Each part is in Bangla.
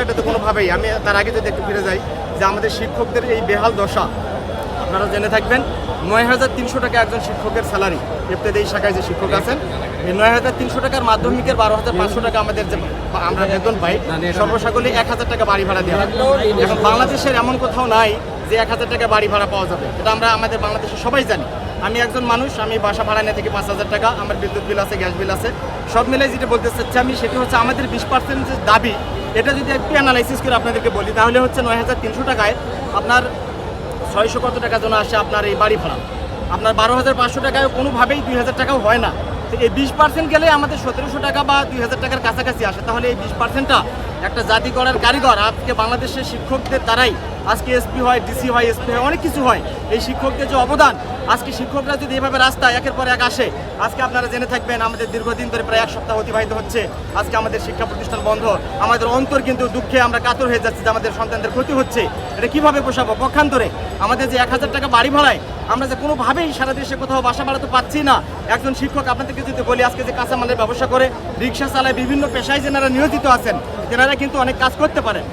এটা তো কোনোভাবেই, আমি তার আগে যদি একটু ফিরে যাই যে আমাদের শিক্ষকদের এই বেহাল দশা আপনারা জেনে থাকবেন। ৯,৩০০ টাকা একজন শিক্ষকের স্যালারি, ইফতেদায়ী শাখায় যে শিক্ষক আছেন, এই ৯,৩০০ টাকার মাধ্যমিকের ১২,৫০০ টাকা আমাদের যে আমরা বেতন পাই, সর্বসাকলে ১,০০০ টাকা বাড়ি ভাড়া দেওয়া হয়। এখন বাংলাদেশের এমন কোথাও নাই যে ১,০০০ টাকা বাড়ি ভাড়া পাওয়া যাবে, এটা আমরা আমাদের বাংলাদেশে সবাই জানি। আমি একজন মানুষ, আমি বাসা ভাড়া নিয়ে থেকে ৫,০০০ টাকা, আমার বিদ্যুৎ বিল আছে, গ্যাস বিল আছে, সব মিলে যেটা বলতে চাচ্ছি আমি সেটা হচ্ছে আমাদের 20% যে দাবি, এটা যদি একটু অ্যানালাইসিস করে আপনাদেরকে বলি তাহলে হচ্ছে ৯,৩০০ টাকায় আপনার ৬০০ কত টাকা যেন আসে আপনার এই বাড়ি ভাড়া, আপনার ১২,৫০০ টাকায় কোনোভাবেই ২,০০০ টাকাও হয় না। তো এই 20% গেলে আমাদের ১৭০০ টাকা বা ২,০০০ টাকার কাছাকাছি আসে। তাহলে এই 20%টা একটা জাতি গড়ার কারিগর আজকে বাংলাদেশের শিক্ষকদের দ্বারাই আজকে এসপি হয়, ডিসি হয়, এসপি হয়, অনেক কিছু হয়। এই শিক্ষকদের যে অবদান, আজকে শিক্ষকরা যদি এভাবে রাস্তায় একের পর এক আসে, আজকে আপনারা জেনে থাকবেন আমাদের দীর্ঘদিন ধরে প্রায় ১ সপ্তাহ অতিবাহিত হচ্ছে, আজকে আমাদের শিক্ষা প্রতিষ্ঠান বন্ধ, আমাদের অন্তর কিন্তু দুঃখে আমরা কাতর হয়ে যাচ্ছি যে আমাদের সন্তানদের ক্ষতি হচ্ছে। এটা কীভাবে পোষাবো? পক্ষান্তরে আমাদের যে ১,০০০ টাকা বাড়ি ভাড়ায় আমরা যে কোনোভাবেই সারা দেশে কোথাও বাসা ভাড়া তো পাচ্ছি না। একজন শিক্ষক আপনাদেরকে যদি বলি আজকে যে কাঁচামালের ব্যবসা করে, রিক্সা চালায়, বিভিন্ন পেশায় যেনারা নিয়োজিত আছেন, তেনারা কিন্তু অনেক কাজ করতে পারেন।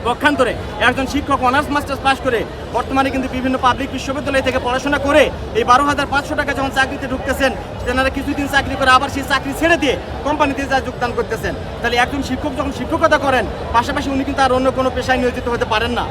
পক্ষান্তরে একজন শিক্ষক অনার্স মাস্টার্স পাস করে বর্তমানে কিন্তু বিভিন্ন পাবলিক বিশ্ববিদ্যালয় থেকে পড়াশোনা করে এই ১২,৫০০ টাকা যখন চাকরিতে ঢুকতেছেন, তেনারা কিছুদিন চাকরি করে আবার সেই চাকরি ছেড়ে দিয়ে কোম্পানিতে যা যোগদান করতেছেন। তাহলে একজন শিক্ষক যখন শিক্ষকতা করেন, পাশাপাশি উনি কিন্তু আর অন্য কোনো পেশায় নিয়োজিত হতে পারেন না।